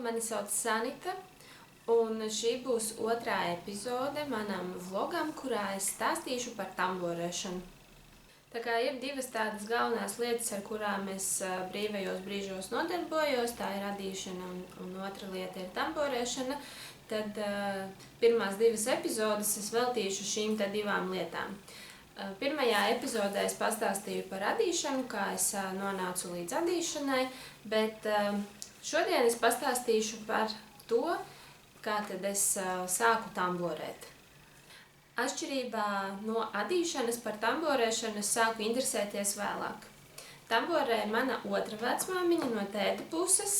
mani sauc Sanita, un šī būs otrā epizode manam vlogam, kurā es stāstīšu par tamborēšanu. Tā kā ir divas tādas galvenās lietas, ar kurām es brīvajos brīžos nodarbojos, tā ir adīšana un otra lieta ir tamborēšana, tad pirmās divas epizodes es veltīšu šīm te divām lietām. Pirmajā epizodē es pastāstīju par adīšanu, kā es nonācu līdz adīšanai, bet šodien es pastāstīšu par to, kā tad es sāku tamborēt. Atšķirībā no adīšanas par tamborēšanu es sāku interesēties vēlāk. Tamborēja mana otra vecmāmiņa no tēta puses.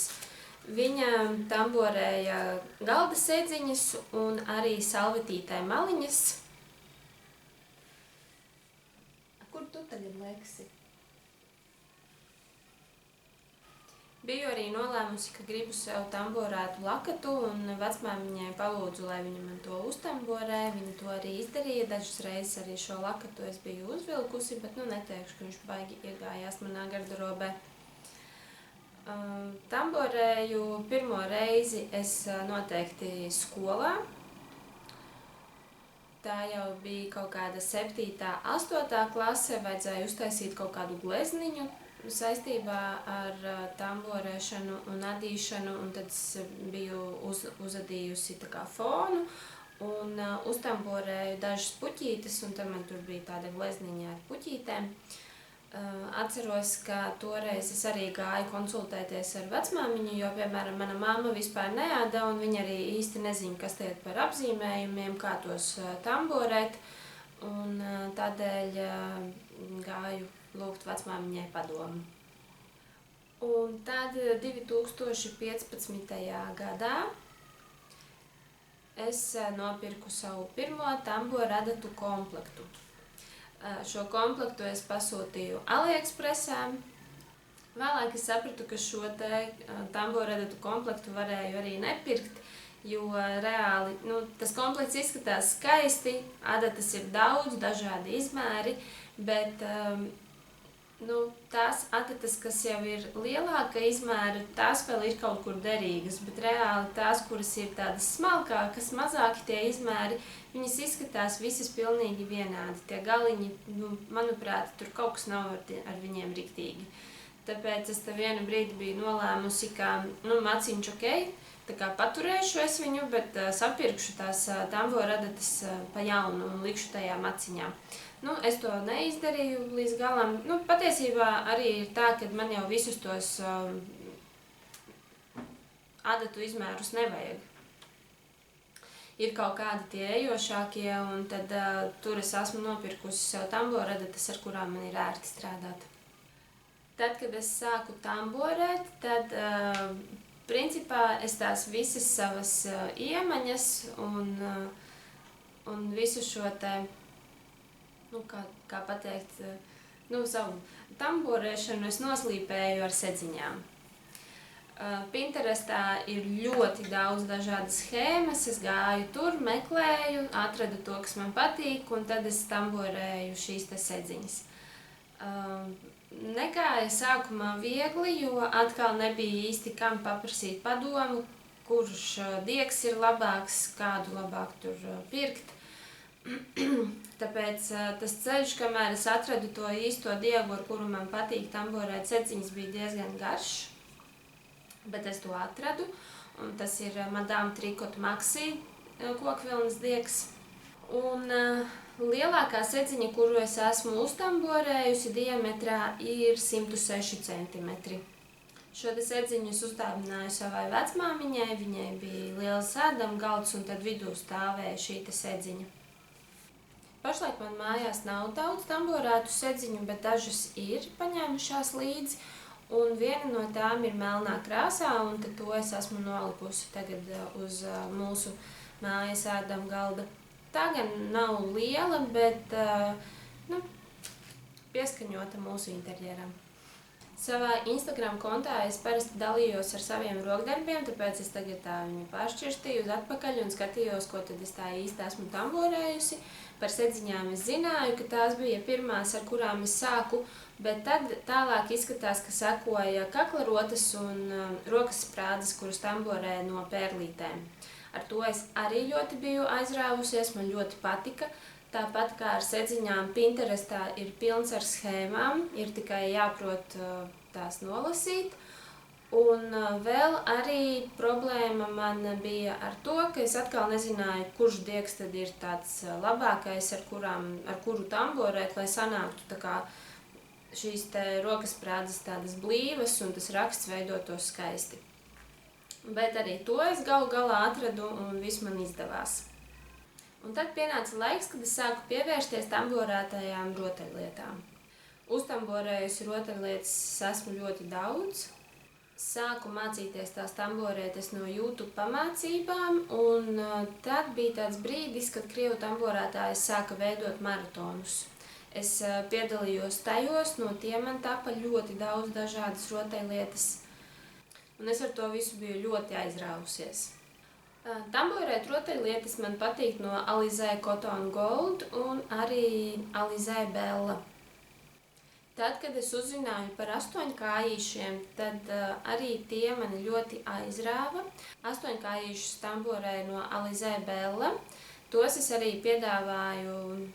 Viņa tamborēja galda sēdziņas un arī salvetītē maliņas. Kur tu tagad lēksi? Biju arī nolēmusi, ka gribu sev tamborētu lakatu, un vecmāmiņai palūdzu, lai viņa man to uztamborē. Viņa to arī izdarīja. Dažas reizes arī šo lakatu es biju uzvilkusi, bet neteikšu, ka viņš baigi iegājās manā garderobē. Tamborēju pirmo reizi es noteikti skolā. Tā jau bija kaut kāda 7., 8. klase, vajadzēja uztaisīt kaut kādu glezniņu saistībā ar tamborēšanu un adīšanu, un tad es biju uzadījusi tā kā fonu un uztamborēju dažas puķītes, un tad man tur bija tāda glezniņa ar puķītēm. Atceros, ka toreiz es arī gāju konsultēties ar vecmāmiņu, jo, piemēram, mana mamma vispār neēda, un viņa arī īsti nezina, kas tie ir par apzīmējumiem, kā tos tamborēt, un tādēļ gāju lūgt vecmāmiņai padomu. Un tad 2015. gadā es nopirku savu pirmo tamboru adatu komplektu. Šo komplektu es pasūtīju AliExpressā. Vēlāk es sapratu, ka šo tamboru adatu komplektu varēju arī nepirkt, jo reāli tas komplekts izskatās skaisti, adatas ir daudz, dažādi izmēri, bet tās adatas, kas jau ir lielāka izmēra, tās vēl ir kaut kur derīgas, bet reāli tās, kuras ir tādas smalkākas, mazāki tie izmēri, viņas izskatās visas pilnīgi vienādi. Tie galiņi, manuprāt, tur kaut kas nav ar viņiem riktīgi. Tāpēc es te vienu brīdi biju nolēmusi, ka maciņš ok, tā kā paturēšu es viņu, bet sapirkšu tās tamboru adatas pa jaunu un likšu tajā maciņā. Es to neizdarīju līdz galam. Patiesībā arī ir tā, ka man jau visus tos adatu izmērus nevajag. Ir kaut kādi tie ejošākie, un tad tur es esmu nopirkusi sev tamboru adatas, ar kurām man ir ērti strādāt. Tad, kad es sāku tamborēt, tad principā es tās visas savas iemaņas un visu šo te, kā pateikt, savu tamborēšanu es noslīpēju ar sedziņām. Pinterestā ir ļoti daudz dažādas schēmas, es gāju tur, meklēju, atradu to, kas man patīk, un tad es tamborēju šīs te sedziņas. Negāja sākumā viegli, jo atkal nebija īsti kam paprasīt padomu, kurš diegs ir labāks, kādu labāk tur pirkt. Tāpēc tas ceļš, kamēr es atradu to īsto diegu, ar kuru man patīk tamborēt sedziņas, bija diezgan garš, bet es to atradu, un tas ir Madame Tricot Maxi kokvilnas diegs. Un lielākā sedziņa, kuru es esmu uztamborējusi diametrā, ir 106 centimetri. Šo te sedziņu es uzdāvināju savai vecmāmiņai, viņai bija liels ēdamgalds, un tad vidū stāvēja šī te sedziņa. Pašlaik man mājās nav daudz tamborētu sedziņu, bet dažas ir paņēmušās līdzi, un viena no tām ir melnā krāsā, un tad to es esmu nolikusi tagad uz mūsu mājas ēdamgalda. Tā gan nav liela, bet pieskaņota mūsu interjeram. Savā Instagram kontā es parasti dalījos ar saviem rokdarbiem, tāpēc es tagad tā viņu pāršķirstīju uz atpakaļ un skatījos, ko tad es tā īsti esmu tamborējusi. Par sedziņām es zināju, ka tās bija pirmās, ar kurām es sāku, bet tad tālāk izskatās, ka sekoja kaklarotas un rokas sprādzes, kuras tamborē no pērlītēm. Ar to es arī ļoti biju aizrāvusies, man ļoti patika. Tāpat kā ar sedziņām, Pinterestā ir pilns ar schēmām, ir tikai jāprot tās nolasīt. Un vēl arī problēma man bija ar to, ka es atkal nezināju, kurš diegs tad ir tāds labākais, ar kuru tamborēt, lai sanāktu tā kā šīs te rokas sprādzes tādas blīvas un tas raksts veidotos skaisti. Bet arī to es galu galā atradu un viss man izdevās. Un tad pienāca laiks, kad es sāku pievērsties tamborētajām rotaļlietām. Uztamborējusi rotaļlietas esmu ļoti daudz. Sāku mācīties tās tamborēties no YouTube pamācībām, un tad bija tāds brīdis, kad krievu tamborētājs sāka veidot maratonus. Es piedalījos tajos, no tiem man tapa ļoti daudz dažādas rotaļlietas, un es ar to visu biju ļoti aizrāvusies. Tamborēt rotaļlietas man patīk no Alizē Cotton Gold un arī Alizē Bella. Tad, kad es uzzināju par astoņkājīšiem, tad arī tie mani ļoti aizrāva. Astoņkājīšus tamborēju no Alizē Bella. Tos es arī piedāvāju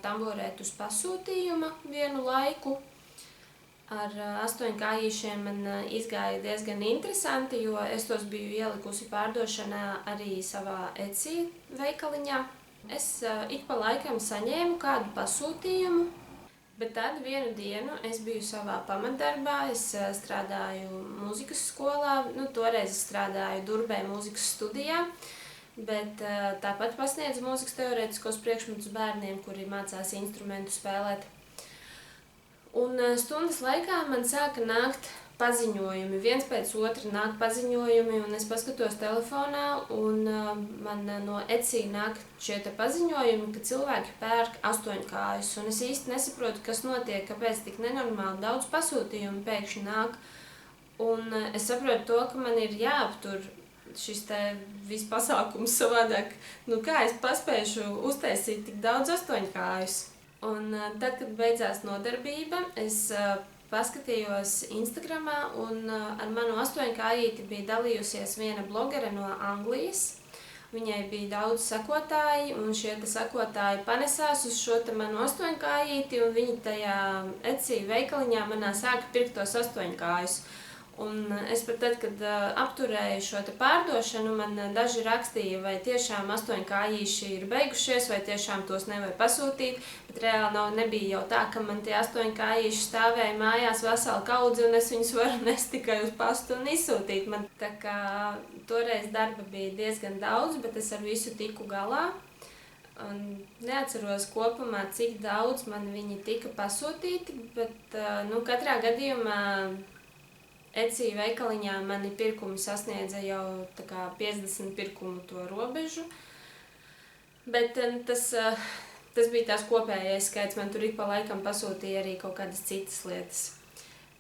tamborēt uz pasūtījuma vienu laiku. Ar astoņkājīšiem man izgāja diezgan interesanti, jo es tos biju ielikusi pārdošanā arī savā Etsy veikaliņā. Es ik pa laikam saņēmu kādu pasūtījumu, bet tad vienu dienu es biju savā pamatdarbā, es strādāju mūzikas skolā, toreiz es strādāju Durbē mūzikas studijā, bet tāpat pasniedzu mūzikas teorētiskos priekšmetus bērniem, kuri mācās instrumentu spēlēt. Un stundas laikā man sāka nākt paziņojumi, viens pēc otra nāk paziņojumi, un es paskatos telefonā, un man no Etsy nāk šie te paziņojumi, ka cilvēki pērk astoņkājus, un es īsti nesaprotu, kas notiek, kāpēc tik nenormāli daudz pasūtījumu pēkšņi nāk, un es saprotu to, ka man ir jāaptur šis te viss pasākums savādāk, kā es paspēšu uztaisīt tik daudz astoņkājus. Un tad, kad beidzās nodarbība, es paskatījos Instagramā un ar manu astoņkājīti bija dalījusies viena blogere no Anglijas. Viņai bija daudz sekotāji un šie sekotāji panesās uz šo manu astoņkājīti un viņi tajā Etsy veikaliņā manā sāka pirkt tos astoņkājus. Un es pat tad, kad apturēju šo pārdošanu, man daži rakstīja, vai tiešām astoņkājīši ir beigušies, vai tiešām tos nevar pasūtīt, bet reāli nebija jau tā, ka man tie astoņkājīši stāvēja mājās veselu kaudzi, un es viņus varu nest tikai uz pastu un izsūtīt. Man tā kā toreiz darba bija diezgan daudz, bet es ar visu tiku galā. Un neatceros kopumā, cik daudz man viņi tika pasūtīti, bet katrā gadījumā Etsy veikaliņā mani pirkumi sasniedza jau 50 pirkumu to robežu, bet tas bija tās kopējais skaits, man tur ik pa laikam pasūtīja arī kaut kādas citas lietas.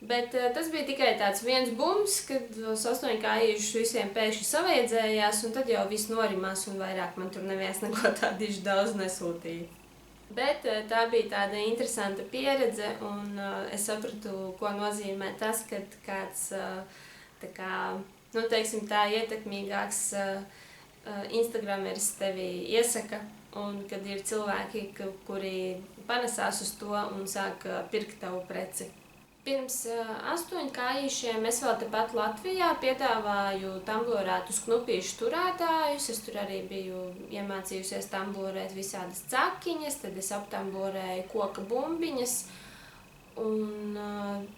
Bet tas bija tikai tāds viens bums, kad tos astoņkājīšus visiem pēkšņi savaidzējās, un tad jau viss norimās, un vairāk man tur neviens neko tādiši daudz nesūtīja. Bet tā bija tāda interesanta pieredze, un es sapratu, ko nozīmē tas, kad kāds ietekmīgāks Instagrameris tevi iesaka, un kad ir cilvēki, kuri panesās uz to un sāk pirkt tavu preci. Pirms astoņkājīšiem es vēl tepat Latvijā piedāvāju tamborētus knupīšu turētājus. Es tur arī biju iemācījusies tamborēt visādas cakiņas, tad es aptamborēju koka bumbiņas. Un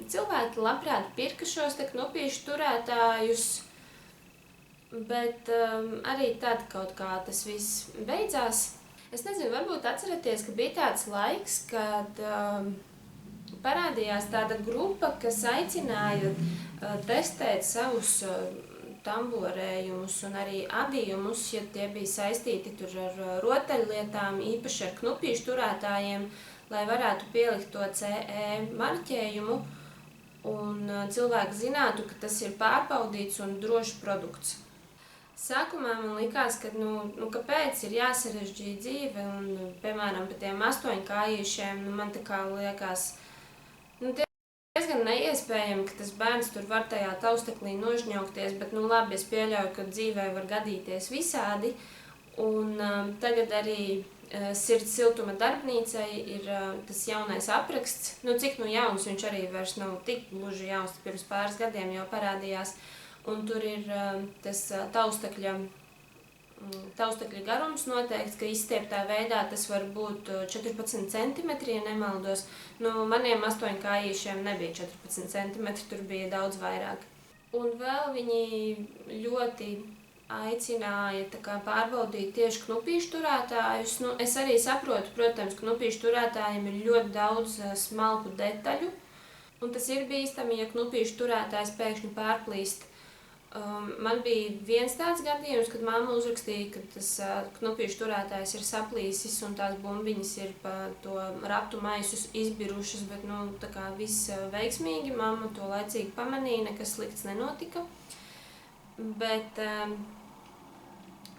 cilvēki labprāt pirka šos te knupīšu turētājus, bet arī tad kaut kā tas viss beidzās. Es nezinu, varbūt atceraties, ka bija tāds laiks, kad parādījās tāda grupa, kas aicināja testēt savus tamborējumus un arī adījumus, ja tie bija saistīti tur ar rotaļlietām, īpaši ar knupīšu turētājiem, lai varētu pielikt to CE marķējumu. un cilvēki zinātu, ka tas ir pārbaudīts un drošs produkts. Sākumā man likās, ka kāpēc ir jāsarežģīja dzīve, un, piemēram, par tiem 8-kājīšiem, man tā kā liekas, diezgan neiespējami, ka tas bērns tur var tajā tausteklī nožņaukties, bet, labi, es pieļauju, ka dzīvē var gadīties visādi, un tagad arī Sirds siltuma darbnīcai ir tas jaunais apraksts, cik jauns viņš arī vairs nav tik gluži jauns, pirms pāris gadiem jau parādījās, un tur ir tas taustekļa garums noteikts, ka izstieptā veidā tas var būt 14 cm, ja nemaldos. Maniem 8-kājīšiem nebija 14 cm, tur bija daudz vairāk. Un vēl viņi ļoti aicināja pārbaudīt tieši knupīšu turētājus. Es arī saprotu, protams, knupīšu turētājiem ir ļoti daudz smalku detaļu, un tas ir bīstami, ja knupīšu turētājs pēkšņi pārplīst. Man bija viens tāds gadījums, kad mamma uzrakstīja, ka tas knupīšu turētājs ir saplīsis un tās bumbiņas ir pa to ratu maisus izbirušas, bet viss veiksmīgi, mamma to laicīgi pamanīja, nekas slikts nenotika. Bet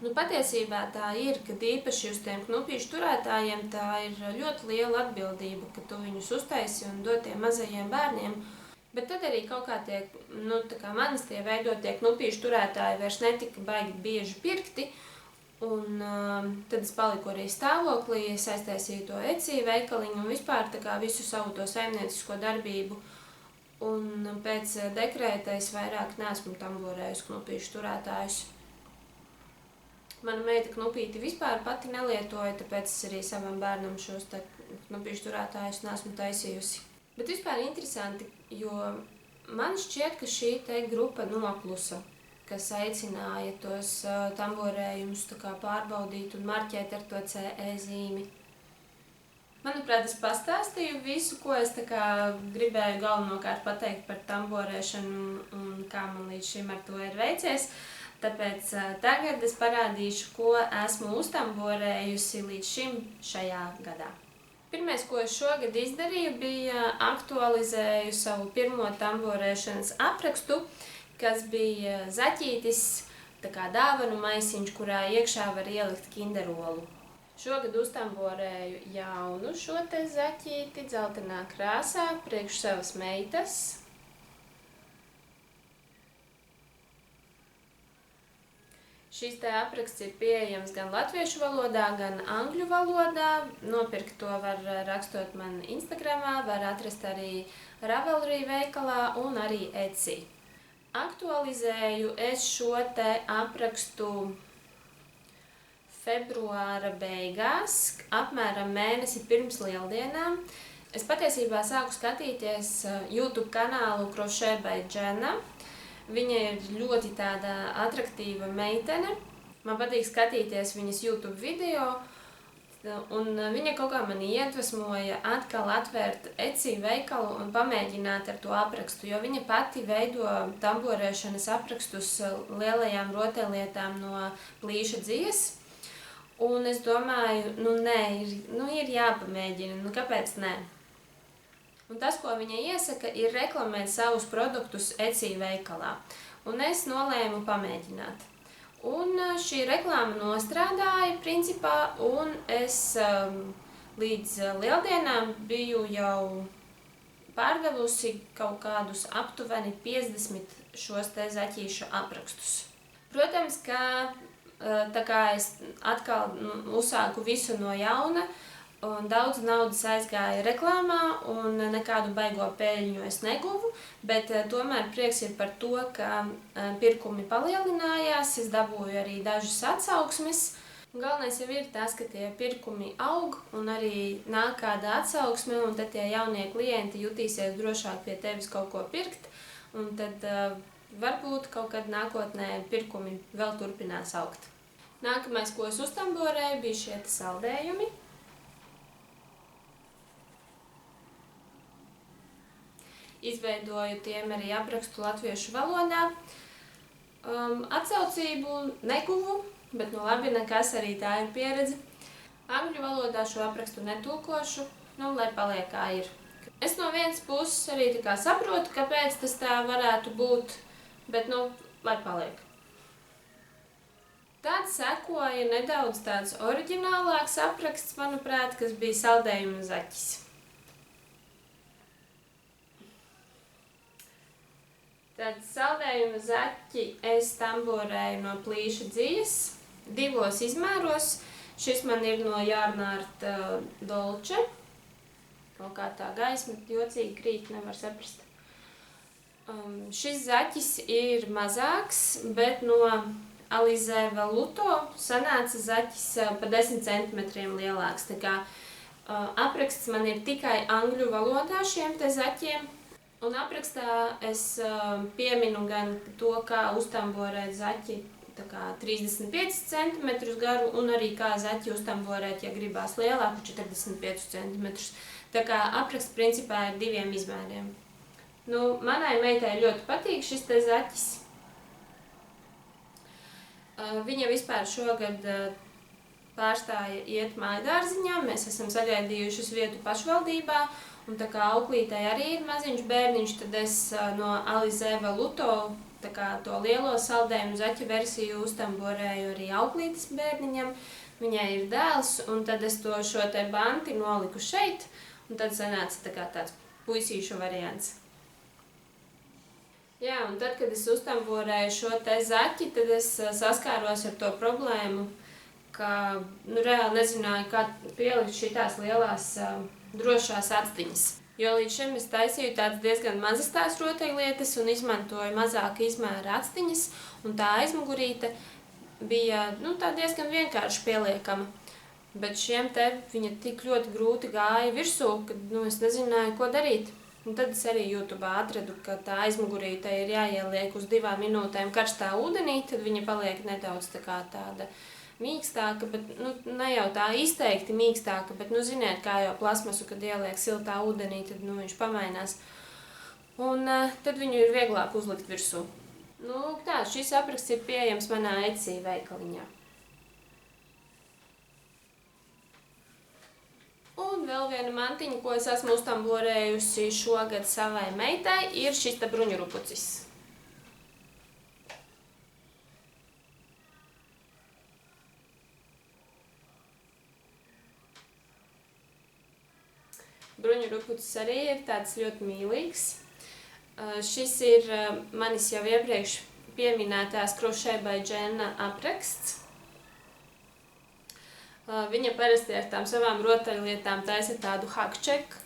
patiesībā tā ir, kad īpaši uz tiem knupīšu turētājiem tā ir ļoti liela atbildība, ka tu viņus uztaisi un dod tiem mazajiem bērniem. Bet tad arī kaut kā tie, manis tie veidotie knupīšu turētāji vairs netika baigi bieži pirkti, un tad es paliku arī stāvoklī, es aiztaisīju to Etsy veikaliņu un vispār visu savu to saimniecisko darbību. Un pēc dekrēta es vairāk neesmu tamborējusi knupīšu turētājus. Mana meita knupīti vispār pati nelietoja, tāpēc es arī savam bērnam šos knupīšu turētājus neesmu taisījusi. Bet vispār interesanti, jo man šķiet, ka šī grupa noklusa, kas aicināja tos tamborējumus pārbaudīt un marķēt ar to CE zīmi. Manuprāt, es pastāstīju visu, ko es gribēju galvenokārt pateikt par tamborēšanu un kā man līdz šim ar to ir veicies. Tāpēc tagad es parādīšu, ko esmu uztamborējusi līdz šim šajā gadā. Pirmais, ko es šogad izdarīju, bija aktualizēju savu pirmo tamborēšanas aprakstu, kas bija zaķītis, dāvanu maisiņš, kurā iekšā var ielikt kinderolu. Šogad uztamborēju jaunu šo te zaķīti dzeltenā krāsā priekš savas meitas. Šis te apraksts ir pieejams gan latviešu valodā, gan angļu valodā. Nopirkt to var rakstot man Instagramā, var atrast arī Ravelry veikalā un arī Etsy. Aktualizēju es šo te aprakstu februāra beigās, apmēram mēnesi pirms lieldienām. Es patiesībā sāku skatīties YouTube kanālu Crochet by Jenna. Viņa ir ļoti tāda atraktīva meitene. Man patīk skatīties viņas YouTube video, un viņa kaut kā mani iedvesmoja atkal atvērt Etsy veikalu un pamēģināt ar to aprakstu, jo viņa pati veido tamborēšanas aprakstus lielajām rotaļlietām no plīša dzies. Un es domāju, ir jāpamēģina, kāpēc ne? Un tas, ko viņa iesaka, ir reklamēt savus produktus Etsy veikalā. Un es nolēmu pamēģināt. Un šī reklāma nostrādāja principā, un es līdz lieldienām biju jau pārdevusi kaut kādus aptuveni 50 šos te zaķīšu aprakstus. Protams, ka tā kā es atkal uzsāku visu no jauna, un daudz naudas aizgāja reklāmā, un nekādu baigo peļņu es neguvu, bet tomēr prieks ir par to, ka pirkumi palielinājās, es dabūju arī dažas atsauksmes. Galvenais jau ir tas, ka tie pirkumi aug, un arī nāk kāda atsauksme, un tad tie jaunie klienti jutīsies drošāk pie tevis kaut ko pirkt, un tad varbūt kaut kad nākotnē pirkumi vēl turpinās augt. Nākamais, ko es uztamborēju, bija šie saldējumi. Izveidoju tiem arī aprakstu latviešu valodā. Atsaucību neguvu, bet labi, nekas, arī tā ir pieredze. Angļu valodā šo aprakstu netulkošu, lai paliek kā ir. Es no vienas puses arī tā kā saprotu, kāpēc tas tā varētu būt, bet, lai paliek. Tad sekoja nedaudz tāds oriģinālāks apraksts, manuprāt, kas bija saldējuma zaķis. Tad saldējuma zaķi es tamborēju no plīša dzijas, 2 izmēros. Šis man ir no Jārnārt Dolce. Kaut kā tā gaisma jocīgi krīt, nevar saprast. Šis zaķis ir mazāks, bet no Alizé Velluto sanāca zaķis pa 10 centimetriem lielāks. Tā kā apraksts man ir tikai angļu valodā šiem te zaķiem. Un aprakstā es pieminu gan to, kā uztamborēt zaķi 35 cm garu un arī kā zaķi uztamborēt, ja gribās lielāku 45 cm. Tā kā apraksts principā ir 2 izmēriem. Manai meitai ļoti patīk šis te zaķis. Viņa vispār šogad pārstāja iet mājadārziņā. Mēs esam sagaidījušas vietu pašvaldībā. Un tā kā auklītei arī ir maziņš bērniņš, tad es no Alizé Velluto to lielo saldējumu zaķa versiju uztamborēju arī auklītes bērniņam. Viņai ir dēls, un tad es šo te banti noliku šeit, un tad sanāca tāds puisīšu variants. Jā, un tad, kad es uztamborēju šo te zaķi, tad es saskāros ar to problēmu, ka reāli nezināju, kā pielikt šitās lielās drošās atstiņas. Jo līdz šim es taisīju tādas diezgan mazas tās rotaļlietas un izmantoju mazāka izmēra atstiņas, un tā aizmugurīte bija tā diezgan vienkārši pieliekama. Bet šiem te viņa tik ļoti grūti gāja virsū, ka es nezināju, ko darīt. Un tad es arī YouTubā atradu, ka tā aizmugurīte ir jāieliek uz 2 minūtēm karstā ūdenī, tad viņa paliek nedaudz tāda mīkstāka, bet ne jau tā izteikti mīkstāka, bet ziniet, kā jau plasmasu, kad ieliek siltā ūdenī, tad viņš pamainās. Un tad viņu ir vieglāk uzlikt virsū. Šis apraksts ir pieejams manā Etsy veikaliņā. Un vēl viena mantiņa, ko es esmu uztamborējusi šogad savai meitai, ir šis te bruņurupucis. Bruņurupucis arī ir tāds ļoti mīlīgs. Šis ir manis jau iepriekš pieminētās Crochet by Jenna apraksts. Viņa parasti ar tām savām rotaļlietām taisa tādu hug check.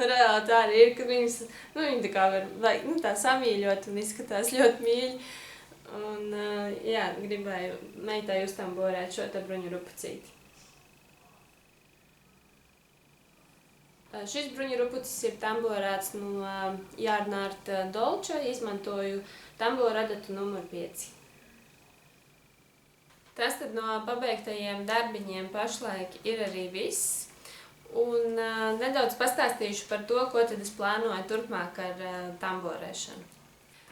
Reāli tā arī ir, ka viņi tā kā var tā samīļot un izskatās ļoti mīļi. Un jā, gribēju meitai uztamborēt šo te bruņurupucīti. Šis bruņurupucis ir tamborēts no Jārnārt Dolce, izmantoju tambora adatu numur 5. Tas tad no pabeigtajiem darbiņiem pašlaik ir arī viss. Un nedaudz pastāstīšu par to, ko tad es plānoju turpmāk ar tamborēšanu.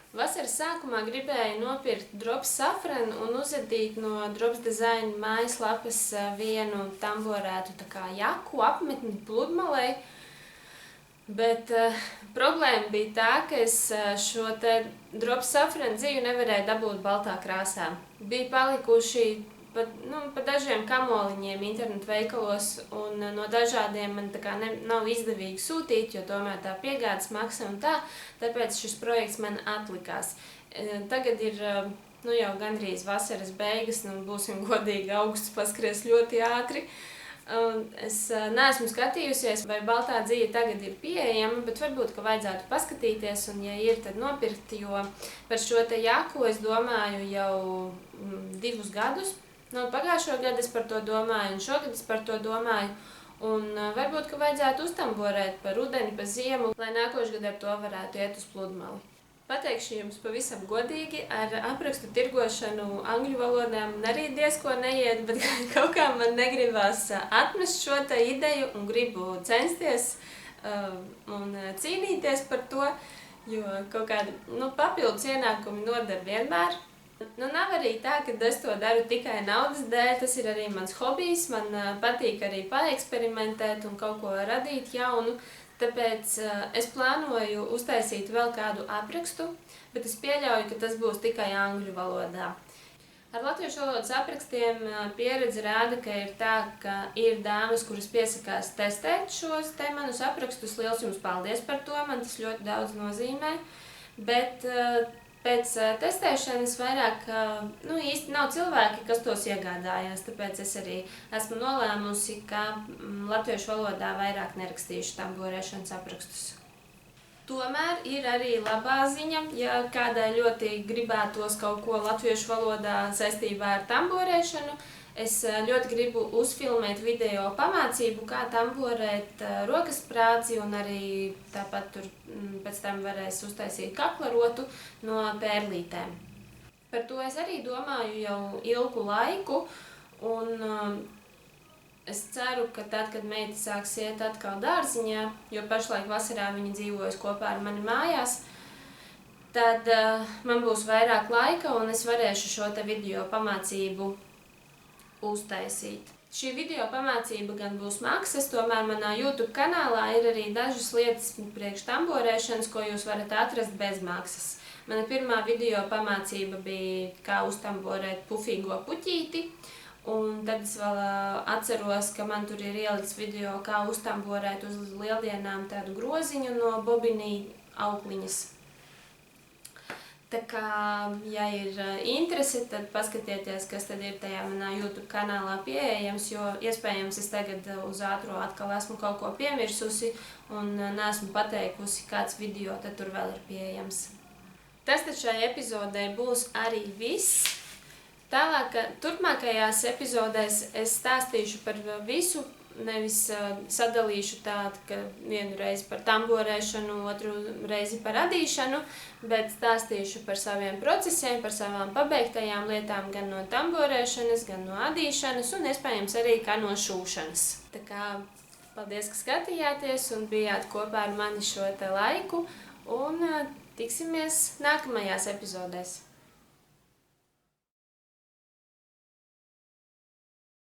Vasaras sākumā gribēju nopirkt Drops Safran un uzadīt no Drops Design mājaslapas vienu tamborētu jaku apmetni pludmalei. Bet problēma bija tā, ka es šo te Drops Safran dziju nevarēju dabūt baltā krāsā. Bija palikuši pa dažiem kamoliņiem internetu veikalos, un no dažādiem man nav izdevīgi sūtīt, jo tomēr tā piegādes maksa un tāpēc šis projekts man atlikās. Tagad ir jau gandrīz vasaras beigas, un būsim godīgi, augusts paskries ļoti ātri. Es neesmu skatījusies, vai baltā dzija tagad ir pieejama, bet varbūt, ka vajadzētu paskatīties, un ja ir, tad nopirkt, jo par šo te jaku es domāju jau 2 gadus. Pagājušo gadu es par to domāju, un šogad es par to domāju, un varbūt, ka vajadzētu uztamborēt par rudeni, pa ziemu, lai nākošgad ar to varētu iet uz pludmali. Pateikšu jums pavisam godīgi, ar aprakstu tirgošanu angļu valodā man arī diezko neiet, bet kaut kā man negribās atmest šo te ideju un gribu censties un cīnīties par to, jo kaut kādi papildus ienākumi noder vienmēr. Nav arī tā, ka es to daru tikai naudas dēļ, tas ir arī mans hobijs, man patīk arī paeksperimentēt un kaut ko radīt jaunu, tāpēc es plānoju uztaisīt vēl kādu aprakstu, bet es pieļauju, ka tas būs tikai angļu valodā. Ar latviešu valodas aprakstiem pieredze rāda, ka ir tā, ka ir dāmas, kuras piesakās testēt šos te manus aprakstus. Liels jums paldies par to, man tas ļoti daudz nozīmē, bet pēc testēšanas vairāk īsti nav cilvēki, kas tos iegādājās, tāpēc es arī esmu nolēmusi, ka latviešu valodā vairāk nerakstīšu tamborēšanas aprakstus. Tomēr ir arī labā ziņa, ja kādai ļoti gribētos kaut ko latviešu valodā saistībā ar tamborēšanu. Es ļoti gribu uzfilmēt video pamācību, kā tamborēt rokas sprādzi, un arī tāpat tur pēc tam varēs uztaisīt kaklarotu no pērlītēm. Par to es arī domāju jau ilgu laiku, un es ceru, ka tad, kad meita sāks iet atkal dārziņā, jo pašlaik vasarā viņa dzīvojas kopā ar mani mājās, tad man būs vairāk laika un es varēšu šo te video pamācību uztaisīt. Šī video pamācība gan būs maksas, tomēr manā YouTube kanālā ir arī dažas lietas priekš tamborēšanas, ko jūs varat atrast bez maksas. Mana pirmā video pamācība bija, kā uztamborēt pufīgo puķīti. Un tad es vēl atceros, ka man tur ir ielikts video, kā uztamborēt uz lieldienām tādu groziņu no bobinī aukliņas. Tā kā, ja ir interese, tad paskatieties, kas tad ir tajā manā YouTube kanālā pieejams, jo iespējams es tagad uz ātro atkal esmu kaut ko piemirsusi un neesmu pateikusi, kāds video tad tur vēl ir pieejams. Tas tad šai epizodē būs arī viss. Tālāk, turpmākajās epizodēs es stāstīšu par visu, nevis sadalīšu tādu, ka vienu reizi par tamborēšanu, otru reizi par adīšanu, bet stāstīšu par saviem procesiem, par savām pabeigtajām lietām gan no tamborēšanas, gan no adīšanas un iespējams arī kā no šūšanas. Tā kā paldies, ka skatījāties un bijāt kopā ar mani šo te laiku un tiksimies nākamajās epizodēs.